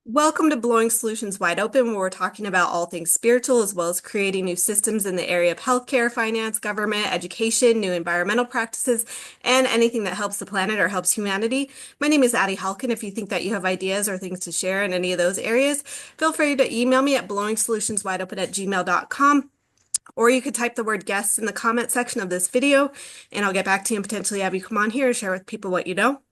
Welcome to Blowing Solutions Wide Open, where we're talking about all things spiritual, as well as creating new systems in the area of healthcare, finance, government, education, new environmental practices, and anything that helps the planet or helps humanity. My name is Addie Halkin. If you think that you have ideas or things to share in any of those areas, feel free to email me at blowingsolutionswideopen@gmail.com, or you could type the word guest in the comment section of this video, and I'll get back to you and potentially have you come on here and share with people what you know.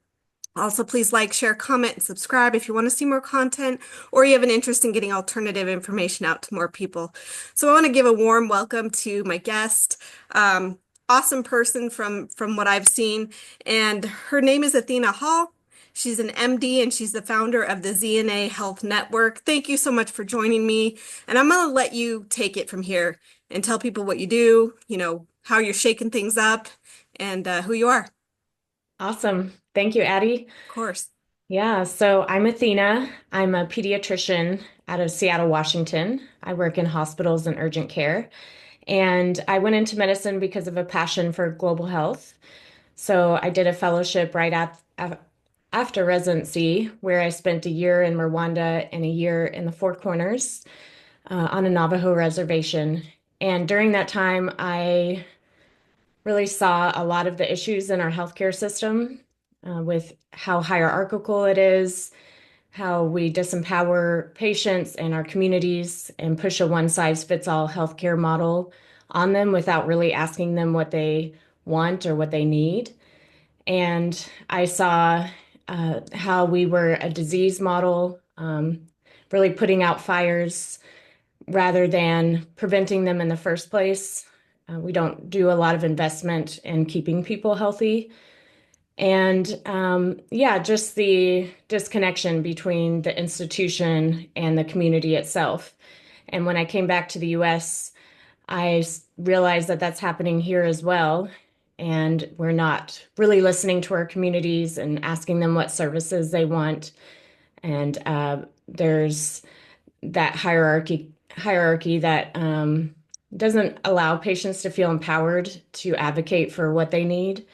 Also, please like, share, comment, and subscribe if you want to see more content or you have an interest in getting alternative information out to more people. So I want to give a warm welcome to my guest, awesome person from what I've seen, and her name is Athena Hall. She's an MD and she's the founder of the ZNA Health Network. Thank you so much for joining me, and I'm going to let you take it from here and tell people what you do, how you're shaking things up, and who you are. Of Awesome. Thank you, Addie. course. Yeah, so I'm Athena. I'm a pediatrician out of Seattle, Washington. I work in hospitals and urgent care. And I went into medicine because of a passion for global health. So I did a fellowship after residency where I spent a year in Rwanda and a year in the Four Corners on a Navajo reservation. And during that time, I really saw a lot of the issues in our healthcare system with how hierarchical it is, how we disempower patients and our communities and push a one-size-fits-all healthcare model on them without really asking them what they want or what they need. And I saw how we were a disease model, really putting out fires rather than preventing them in the first place. We don't do a lot of investment in keeping people healthy. And yeah, just the disconnection between the institution and the community itself. And when I came back to the US, realized that that's happening here as well. And we're not really listening to our communities and asking them what services they want. And there's that hierarchy that doesn't allow patients to feel empowered to advocate for what they need.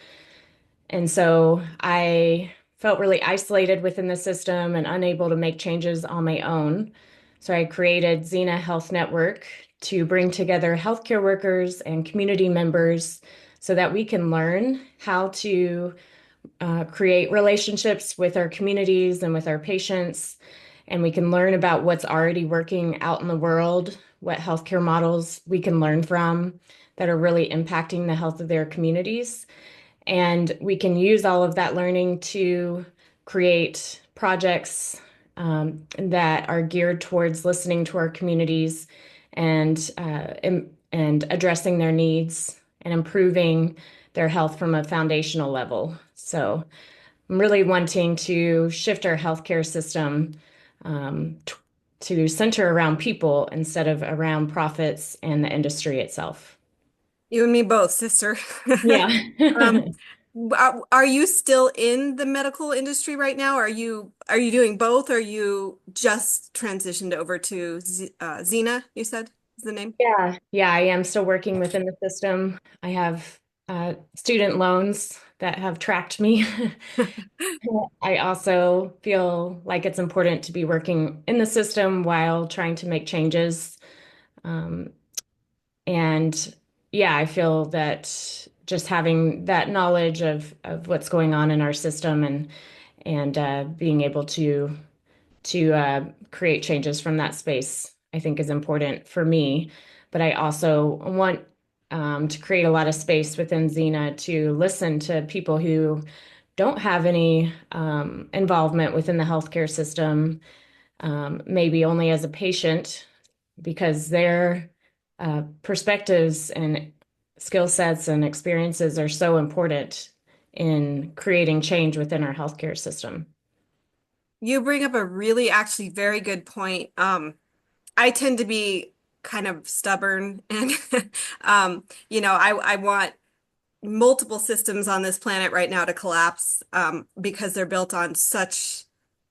And so I felt really isolated within the system and unable to make changes on my own. So I created ZNA Health Network to bring together healthcare workers and community members so that we can learn how to create relationships with our communities and with our patients. And we can learn about what's already working out in the world, what healthcare models we can learn from that are really impacting the health of their communities. And we can use all of that learning to create projects that are geared towards listening to our communities and addressing their needs and improving their health from a foundational level. So I'm really wanting to shift our healthcare system um, t- to center around people instead of around profits and the industry itself. You and me both, sister. Yeah. Um, are you still in the medical industry right now? Are you doing both? Or are you just transitioned over to Xena, you said is the name? Yeah, I am still working within the system. I have student loans that have tracked me. I also feel like it's important to be working in the system while trying to make changes. Um, and yeah, I feel that just having that knowledge of what's going on in our system and being able to create changes from that space, I think is important for me. But I also want to create a lot of space within Xena to listen to people who don't have any involvement within the healthcare system, maybe only as a patient, because their perspectives and skill sets and experiences are so important in creating change within our healthcare system. You bring up a really actually very good point. I tend to be kind of stubborn and I want multiple systems on this planet right now to collapse because they're built on such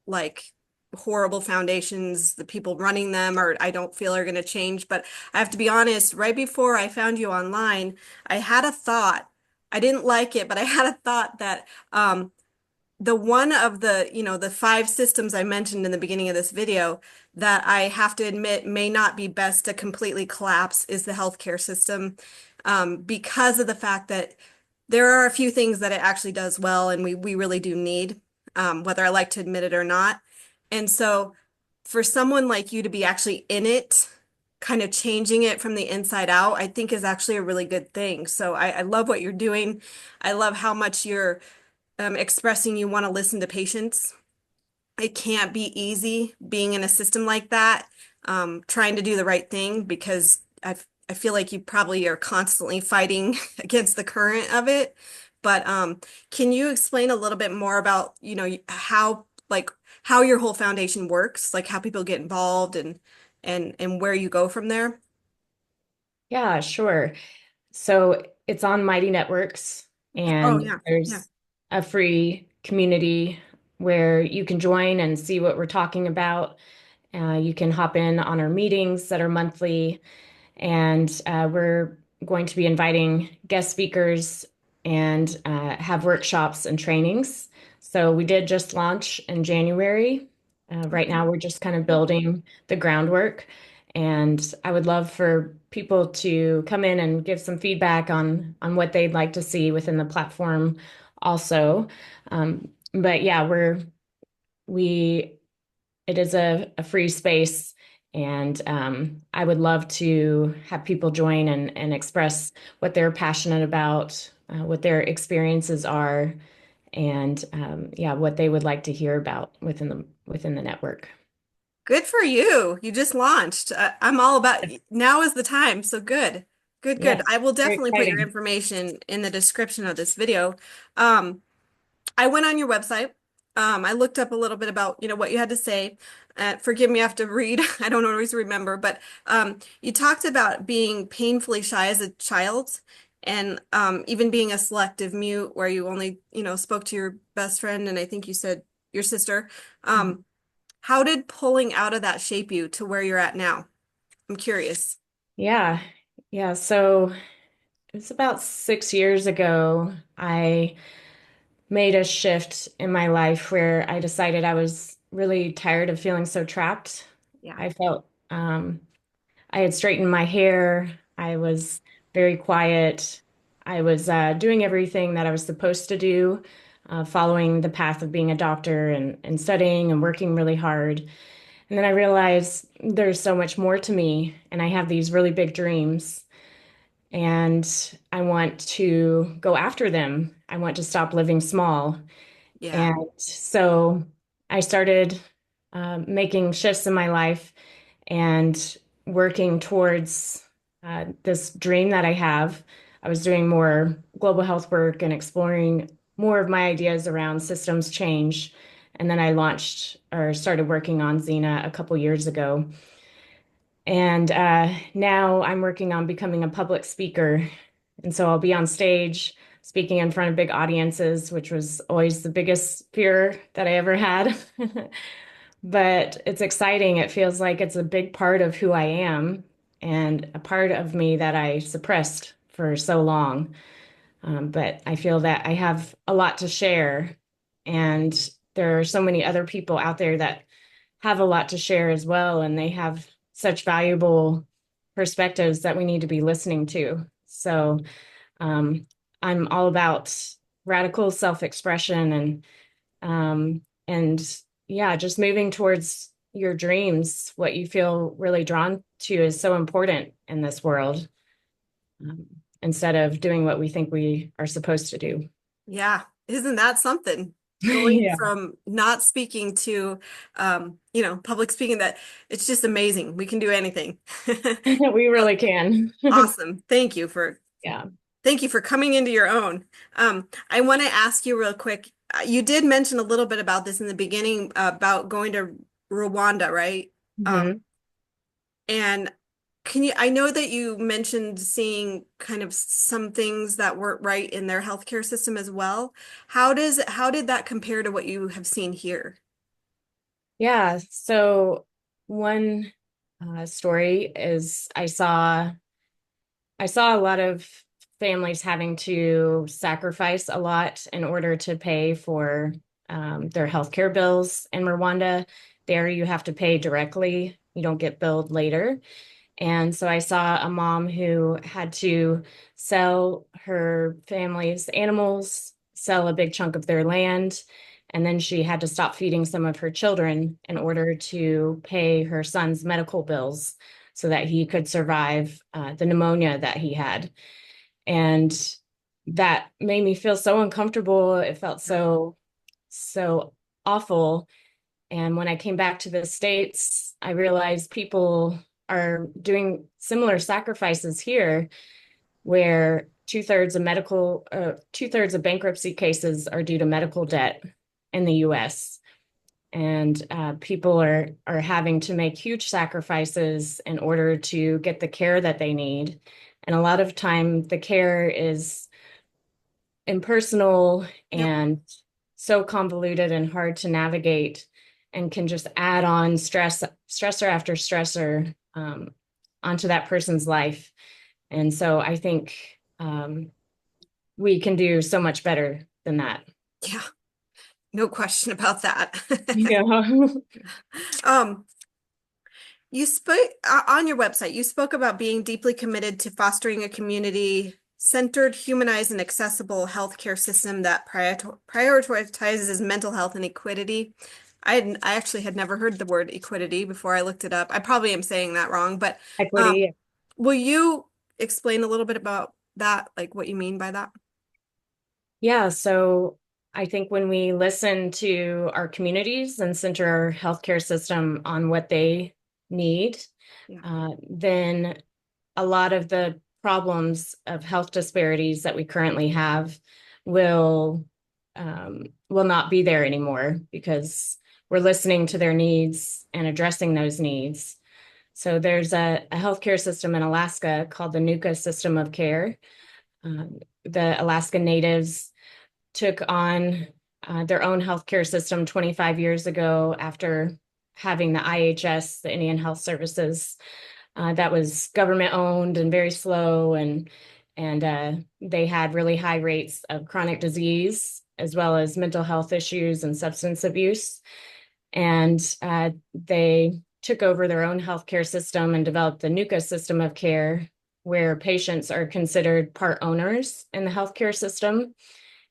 like horrible foundations. The people running them or I don't feel are going to change. But I have to be honest, right before I found you online, I had a thought. I didn't like it, but I had a thought that the one of the, the five systems I mentioned in the beginning of this video that I have to admit may not be best to completely collapse is the healthcare system, because of the fact that there are a few things that it actually does well, and we really do need, whether I like to admit it or not. And so for someone like you to be actually in it, kind of changing it from the inside out, I think is actually a really good thing. So I love what you're doing. I love how much you're expressing you want to listen to patients. It can't be easy being in a system like that, trying to do the right thing because I feel like you probably are constantly fighting against the current of it. But can you explain a little bit more about, how how your whole foundation works, like how people get involved and where you go from there? Yeah, sure. So it's on Mighty Networks, Oh and yeah. Yeah. there's a free community where you can join and see what we're talking about. You can hop in on our meetings that are monthly, and we're going to be inviting guest speakers and have workshops and trainings. So we did just launch in January. Right Okay. now, we're just kind of building the groundwork. And I would love for people to come in and give some feedback on what they'd like to see within the platform also. But yeah, we it is a free space, and I would love to have people join and express what they're passionate about, what their experiences are, and yeah, what they would like to hear about within the network. Good for you. You just launched. I'm all about now is the time. So good. Good, good. Yes, I will very definitely put your exciting. information in the description of this video. Um, I went on your website. I looked up a little bit about, what you had to say. Forgive me, I have to read. I don't always remember, but you talked about being painfully shy as a child and even being a selective mute where you only, spoke to your best friend and I think you said your sister. Um, how did pulling out of that shape you to where you're at now? I'm curious. Yeah, yeah. So it was about 6 years ago. I made a shift in my life where I decided I was really tired of feeling so trapped. Yeah. I felt I had straightened my hair. I was very quiet. I was doing everything that I was supposed to do, following the path of being a doctor and studying and working really hard. And then I realized there's so much more to me, and I have these really big dreams, and I want to go after them. I want to stop living small. Yeah. And so I started making shifts in my life and working towards this dream that I have. I was doing more global health work and exploring more of my ideas around systems change. And then I launched or started working on Xena a couple years ago. And now I'm working on becoming a public speaker. And so I'll be on stage speaking in front of big audiences, which was always the biggest fear that I ever had. But it's exciting. It feels like it's a big part of who I am and a part of me that I suppressed for so long. But I feel that I have a lot to share, and there are so many other people out there that have a lot to share as well, and they have such valuable perspectives that we need to be listening to. So um, I'm all about radical self-expression and yeah, just moving towards your dreams. What you feel really drawn to is so important in this world, um, instead of doing what we think we are supposed to do. Yeah. Isn't that something? Going Yeah, from not speaking to, public speaking, that it's just amazing. We can do anything. we really can. Awesome. Yeah. Thank you for coming into your own. I want to ask you real quick. You did mention a little bit about this in the beginning about going to Rwanda, right? Um, Mhm. and I know that you mentioned seeing kind of some things that weren't right in their healthcare system as well. How did that compare to what you have seen here? Yeah. So one story is I saw a lot of families having to sacrifice a lot in order to pay for their healthcare bills in Rwanda. There you have to pay directly. You don't get billed later. And so I saw a mom who had to sell her family's animals, sell a big chunk of their land, and then she had to stop feeding some of her children in order to pay her son's medical bills so that he could survive the pneumonia that he had. And that made me feel so uncomfortable. It felt so awful. And when I came back to the States, I realized people are doing similar sacrifices here, where two-thirds of bankruptcy cases are due to medical debt in the US. And people are having to make huge sacrifices in order to get the care that they need. And a lot of time, the care is impersonal Yep. and so convoluted and hard to navigate, and can just add on stressor after stressor onto that person's life. And so I think we can do so much better than that. Yeah. No question about that. Yeah. Um, you spoke on your website, you spoke about being deeply committed to fostering a community-centered, humanized, and accessible healthcare system that prioritizes mental health and equity. I actually had never heard the word equity before I looked it up. I probably am saying that wrong, but Equity. will you explain a little bit about that, like what you mean by that? Yeah, so I think when we listen to our communities and center our healthcare system on what they need, Yeah. then a lot of the problems of health disparities that we currently have will will not be there anymore because we're listening to their needs and addressing those needs. So there's a healthcare system in Alaska called the NUCA system of care. The Alaska Natives took on their own healthcare system 25 years ago after having the IHS, the Indian Health Services, that was government owned and very slow, and they had really high rates of chronic disease as well as mental health issues and substance abuse. And they took over their own healthcare system and developed the NUCA system of care, where patients are considered part owners in the healthcare system.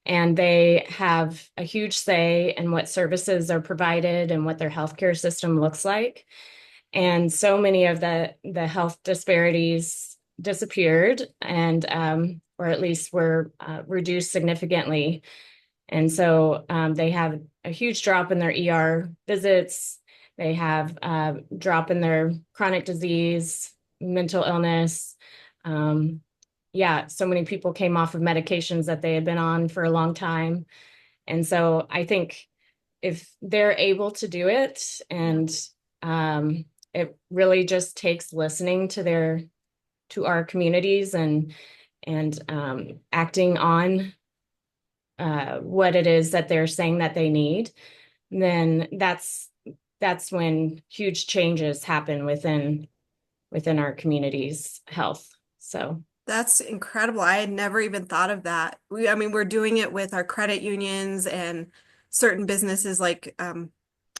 And they have a huge say in what services are provided and what their healthcare system looks like. And so many of the health disparities disappeared, and or at least were reduced significantly. And so they have a huge drop in their ER visits. They have a drop in their chronic disease, mental illness. Yeah, so many people came off of medications that they had been on for a long time. And so I think if they're able to do it, and it really just takes listening to our communities and acting on what it is that they're saying that they need, then that's when huge changes happen within our community's health. So That's incredible. I had never even thought of that. I mean, we're doing it with our credit unions and certain businesses like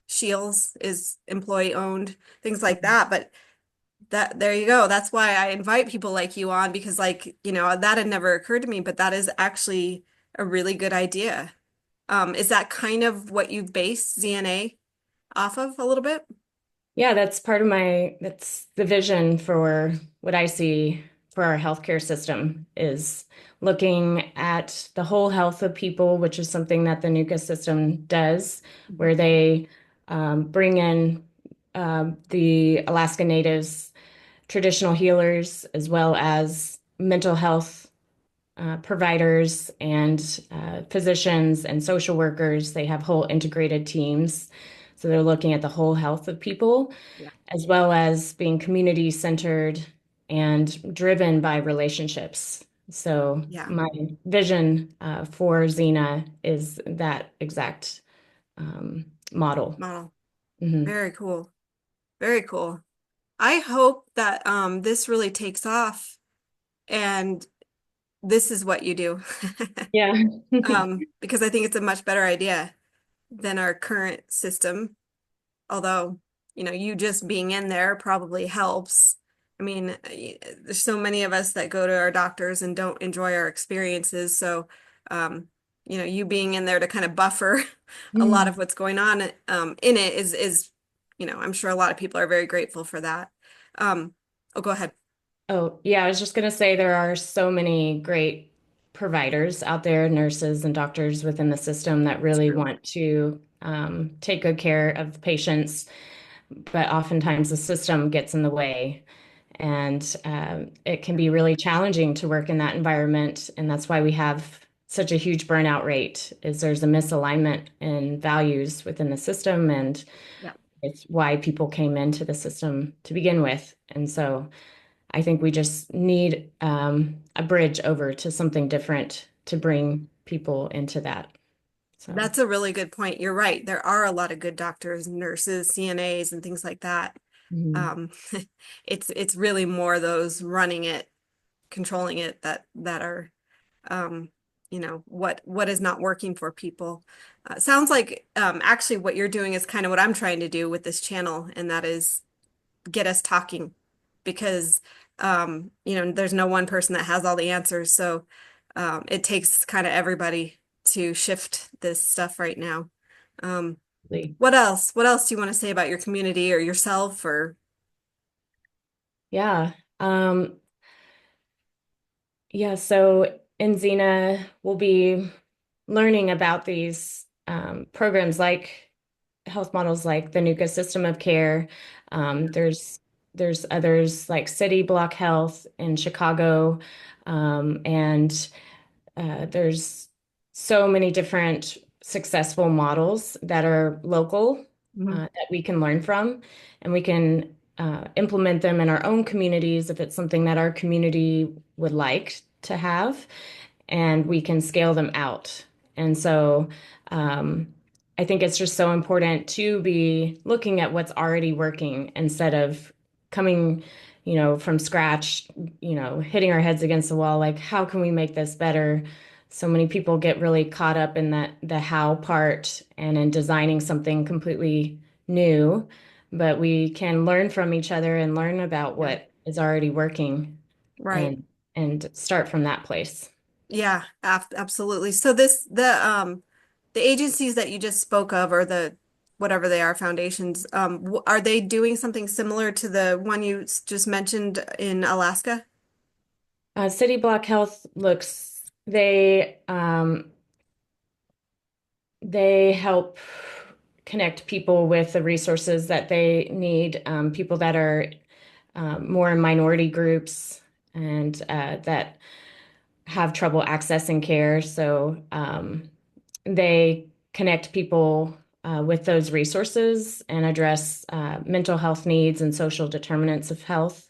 Shields is employee owned, things like that. But that there you go. That's why I invite people like you on because like, that had never occurred to me, but that is actually a really good idea. Is that kind of what you base ZNA off of a little bit? yeah, that's the vision for what I see for our healthcare system, is looking at the whole health of people, which is something that the NUCA system does, where they bring in the Alaska Natives, traditional healers, as well as mental health providers and physicians and social workers. They have whole integrated teams. So they're looking at the whole health of people, Yeah. as well as being community centered and driven by relationships. So Yeah. my vision for Xena is that exact model. Model. Mhm. Very cool. Very cool. I hope that this really takes off and this is what you do. Yeah. Because I think it's a much better idea. than our current system. Although, you just being in there probably helps. I mean, there's so many of us that go to our doctors and don't enjoy our experiences. So, um, you being in there to kind of buffer a lot of Mm. what's going on in it is, I'm sure a lot of people are very grateful for that. Oh, go ahead. Oh, yeah, I was just going to say there are so many great providers out there, nurses and doctors within the system that It's really true. want to take good care of patients, but oftentimes the system gets in the way. And it can be really challenging to work in that environment. And that's why we have such a huge burnout rate, is there's a misalignment in values within the system. And Yeah. it's why people came into the system to begin with. And so I think we just need a bridge over to something different to bring people into that. So, That's a really good point. You're right. There are a lot of good doctors, nurses, CNAs, and things like that. mhm, Um, it's really more those running it, controlling it that are um, what is not working for people. Sounds like actually what you're doing is kind of what I'm trying to do with this channel, and that is get us talking because there's no one person that has all the answers. So it takes kind of everybody to shift this stuff right now. Um, really. what else? What else do you want to say about your community or yourself or Yeah. Yeah. So in Xena, we'll be learning about these programs like health models like the NUCA system of care. There's others like City Block Health in Chicago, and there's so many different successful models that are local Mhm. that we can learn from, and we can implement them in our own communities if it's something that our community would like to have, and we can scale them out. And so um, I think it's just so important to be looking at what's already working instead of coming, from scratch, hitting our heads against the wall, like, how can we make this better? So many people get really caught up in the how part and in designing something completely new, but we can learn from each other and learn about Yeah, what is already working right. and start from that place. Yeah, absolutely. So the agencies that you just spoke of or the whatever they are foundations are they doing something similar to the one you just mentioned in Alaska? City Block Health looks, they help connect people with the resources that they need, people that are more in minority groups and that have trouble accessing care. So they connect people with those resources and address mental health needs and social determinants of health.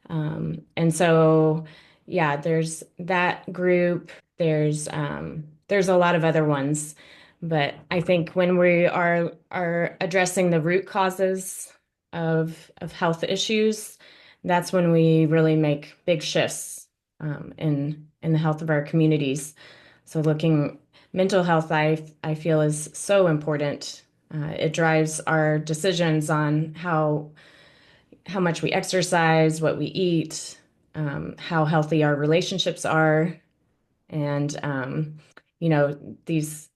And so, yeah, there's that group. There's a lot of other ones, but I think when we are addressing the root causes of health issues, that's when we really make big shifts in the health of our communities. So looking mental health, I feel is so important. It drives our decisions on how much we exercise, what we eat, how healthy our relationships are, and you know these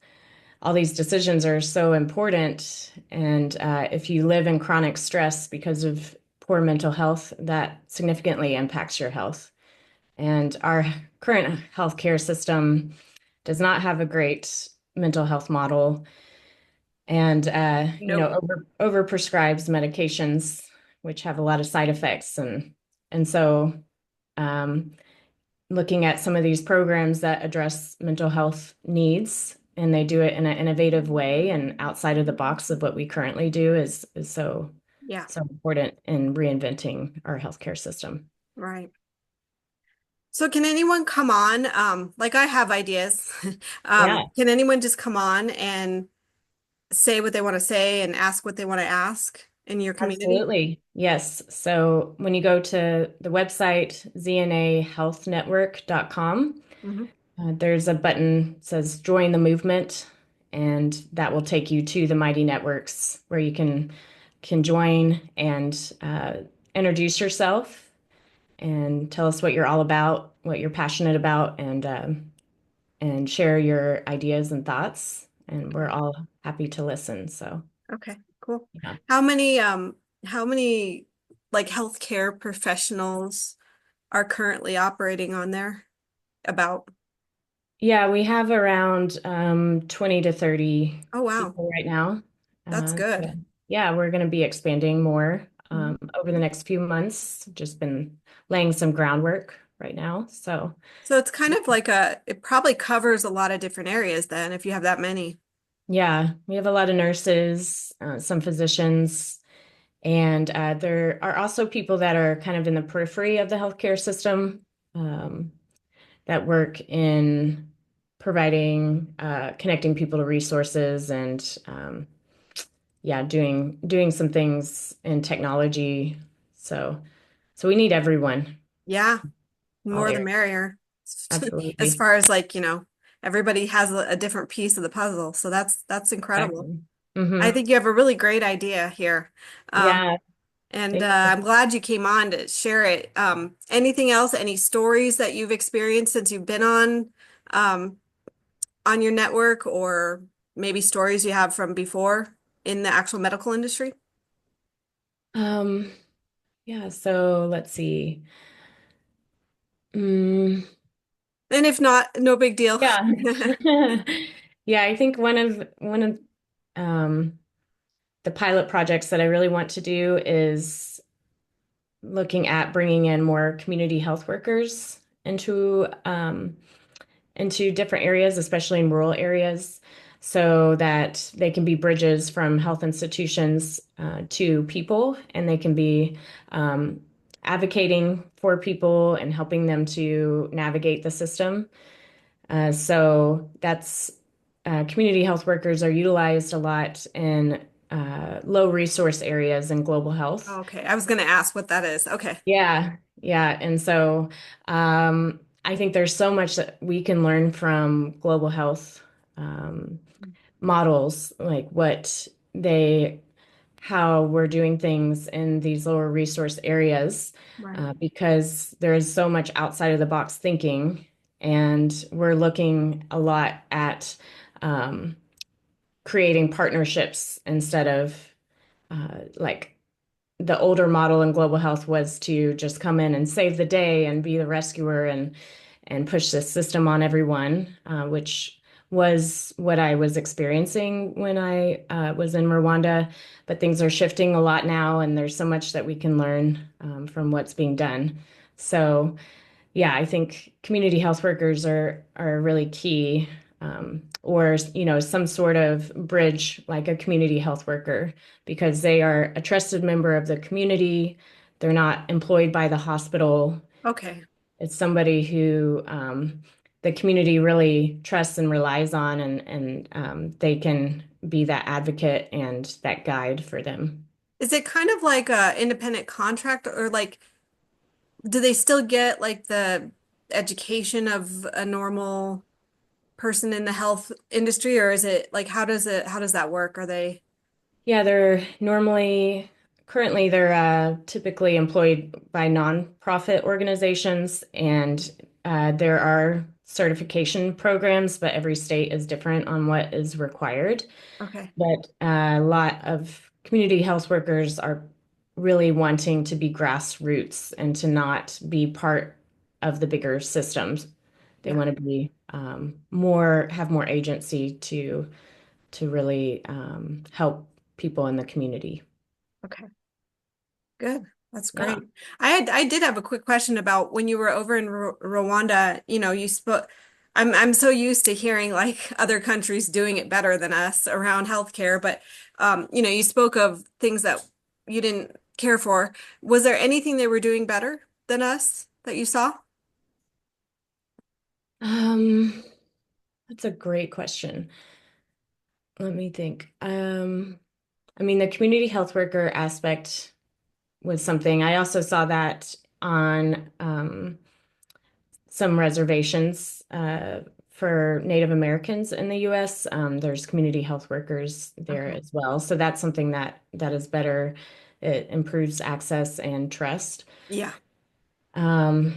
all these decisions are so important. And if you live in chronic stress because of poor mental health, that significantly impacts your health. And our current healthcare system does not have a great mental health model, and Nope. over prescribes medications which have a lot of side effects, and so um, looking at some of these programs that address mental health needs and they do it in an innovative way and outside of the box of what we currently do is Yeah, so important in reinventing our healthcare system. right. So can anyone come on? Like I have ideas. Yeah. Can anyone just come on and say what they want to say and ask what they want to ask in your community? Absolutely. Yes. So when you go to the website, znahealthnetwork.com, Hmm. there's a button that says join the movement. and that will take you to the Mighty Networks where you can join and introduce yourself and tell us what you're all about, what you're passionate about, and share your ideas and thoughts. And we're all happy to listen. So, Okay, cool. yeah. How many like healthcare professionals are currently operating on there? About. Yeah, we have around 20 to 30 Oh, wow. people right now. That's good. So yeah, we're going to be expanding more Mhm. over the next few months. Just been laying some groundwork right now. So So it's kind of like it probably covers a lot of different areas then if you have that many. yeah, we have a lot of nurses, some physicians, and there are also people that are kind of in the periphery of the healthcare system um, that work in providing, connecting people to resources and yeah, doing some things in technology. So so we need everyone, Yeah, all more the areas. merrier. As Absolutely. far as like, everybody has a different piece of the puzzle. So that's incredible. Exactly. I Hmm. think you have a really great idea here. Um, Yeah. and Thank you. I'm glad you came on to share it. Anything else, any stories that you've experienced since you've been um, on your network, or maybe stories you have from before in the actual medical industry? Um, yeah, so let's see. Mm, And if not, no big deal. yeah. Yeah, I think one of um the pilot projects that I really want to do is looking at bringing in more community health workers into different areas, especially in rural areas, so that they can be bridges from health institutions to people, and they can be um, advocating for people and helping them to navigate the system. So that's community health workers are utilized a lot in low resource areas in global health. Okay, I was going to ask what that is. Okay. Yeah, yeah. And so I think there's so much that we can learn from global health um, models, like how we're doing things in these lower resource areas, Right. because there is so much outside of the box thinking. And we're looking a lot at um, creating partnerships instead of like the older model in global health was to just come in and save the day and be the rescuer and push this system on everyone, which was what I was experiencing when I was in Rwanda. But things are shifting a lot now, and there's so much that we can learn from what's being done. So yeah, I think community health workers are really key, or some sort of bridge, like a community health worker, because they are a trusted member of the community. They're not employed by the hospital. Okay. It's somebody who the community really trusts and relies on, and they can be that advocate and that guide for them. Is it kind of like a independent contract, or like do they still get like the education of a normal person in the health industry, or is it like how does that work? Are they Yeah, currently they're typically employed by nonprofit organizations, and there are certification programs, but every state is different on what is required. okay? But a lot of community health workers are really wanting to be grassroots and to not be part of the bigger systems. They Yeah. want to be have more agency to really help people in the community. Okay. Good. That's Yeah. great. I did have a quick question about when you were over in Rwanda, you spoke I'm so used to hearing like other countries doing it better than us around healthcare, but you spoke of things that you didn't care for. Was there anything they were doing better than us that you saw? Um, that's a great question. Let me think. I mean, the community health worker aspect was something. I also saw that on some reservations for Native Americans in the US. There's community health workers there Okay. as well. So that's something that is better. It improves access and trust. Yeah. Um,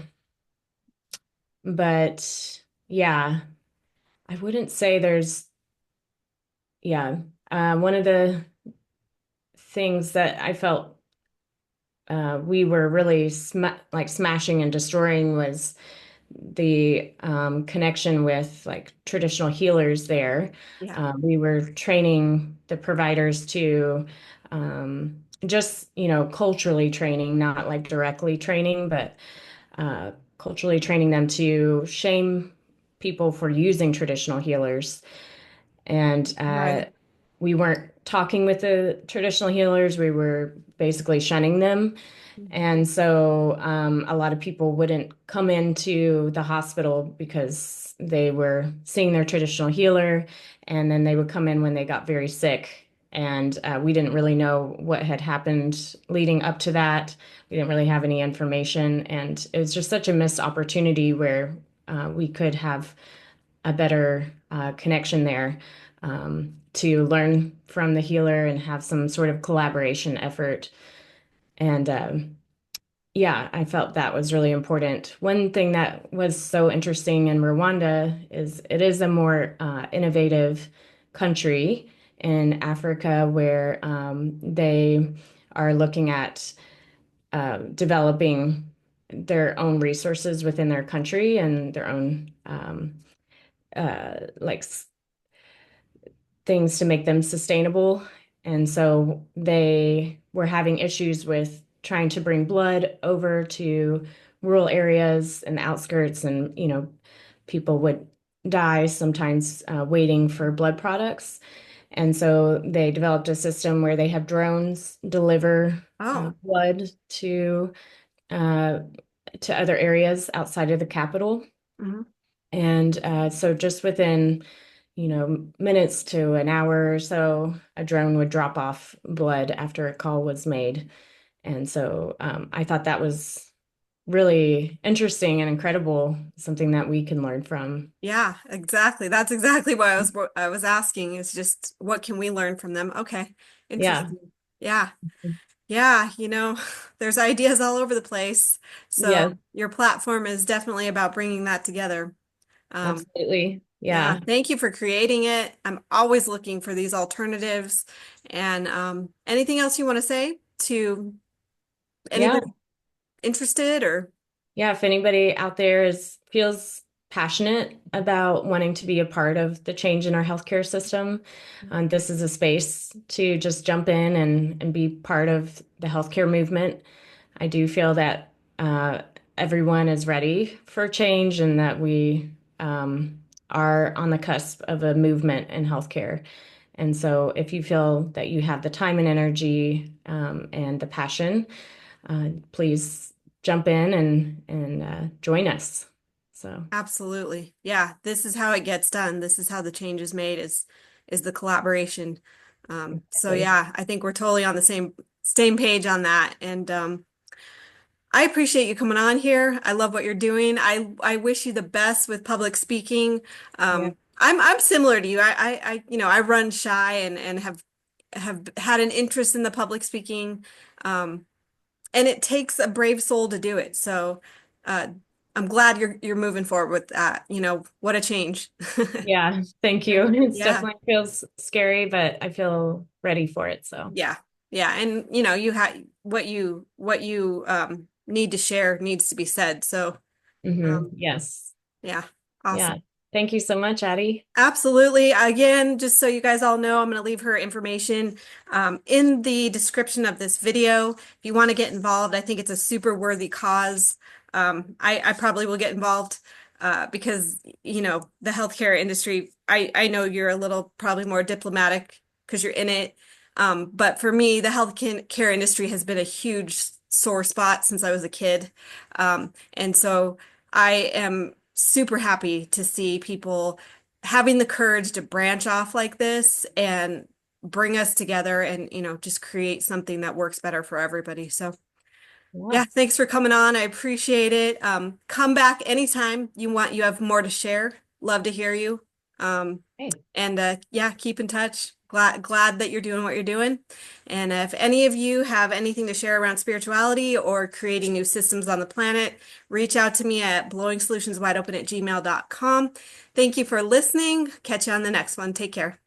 but yeah, I wouldn't say yeah. One of the things that I felt we were really smashing and destroying was the connection with like traditional healers there. Yeah. We were training the providers to just, culturally training, not like directly training, but culturally training them to shame people for using traditional healers. And Right. we weren't talking with the traditional healers, we were basically shunning them. And so a lot of people wouldn't come into the hospital because they were seeing their traditional healer, and then they would come in when they got very sick. And we didn't really know what had happened leading up to that. We didn't really have any information. And it was just such a missed opportunity where we could have a better connection there to learn from the healer and have some sort of collaboration effort. And yeah, I felt that was really important. One thing that was so interesting in Rwanda is it is a more innovative country in Africa where they are looking at developing their own resources within their country and their own like things to make them sustainable. And so they were having issues with trying to bring blood over to rural areas and the outskirts, and people would die sometimes waiting for blood products. And so they developed a system where they have drones deliver Oh. blood uh, to other areas outside of the capital. Hmm. And so just within, minutes to an hour or so, a drone would drop off blood after a call was made. And so I thought that was really interesting and incredible, something that we can learn from. Yeah, exactly. That's exactly what I was asking is just what can we learn from them? Okay. Yeah. Interesting. Yeah. Yeah, there's ideas all over the place. Yeah, So your platform is definitely about bringing that together. Um, absolutely. yeah, Yeah. thank you for creating it. I'm always looking for these alternatives. And anything else you want to say to Yeah. anybody interested or? Yeah, if anybody out there feels passionate about wanting to be a part of the change in our healthcare system, this is a space to just jump in and be part of the healthcare movement. I do feel that everyone is ready for change and that we are on the cusp of a movement in healthcare. And so if you feel that you have the time and energy and the passion, please jump in and join us. So Absolutely. Yeah, this is how it gets done. This is how the change is made is the collaboration. So exactly. yeah, I think we're totally on the same page on that. And I appreciate you coming on here. I love what you're doing. I wish you the best with public speaking. Yeah. I'm similar to you. I run shy and have had an interest in the public speaking. Um, and it takes a brave soul to do it. So uh, I'm glad you're moving forward with that. What a change. Yeah. Thank you. It's Yeah, definitely feels scary, but I feel ready for it. So, yeah, yeah. And you have what you need to share needs to be said. So um, yes. yeah, awesome. Yeah. Thank you so much, Addie. Absolutely. Again, just so you guys all know, I'm going to leave her information in the description of this video. If you want to get involved, I think it's a super worthy cause. I probably will get involved because, the healthcare industry, I know you're a little probably more diplomatic because you're in it. But for me, the healthcare industry has been a huge sore spot since I was a kid. And so I am super happy to see people having the courage to branch off like this and bring us together and, just create something that works better for everybody. So, Yeah. yeah, thanks for coming on. I appreciate it. Come back anytime you have more to share. Love to hear you. Um, Hey. and yeah, keep in touch. Glad that you're doing what you're doing. And if any of you have anything to share around spirituality or creating new systems on the planet, reach out to me at blowingsolutionswideopen@gmail.com. Thank you for listening. Catch you on the next one. Take care.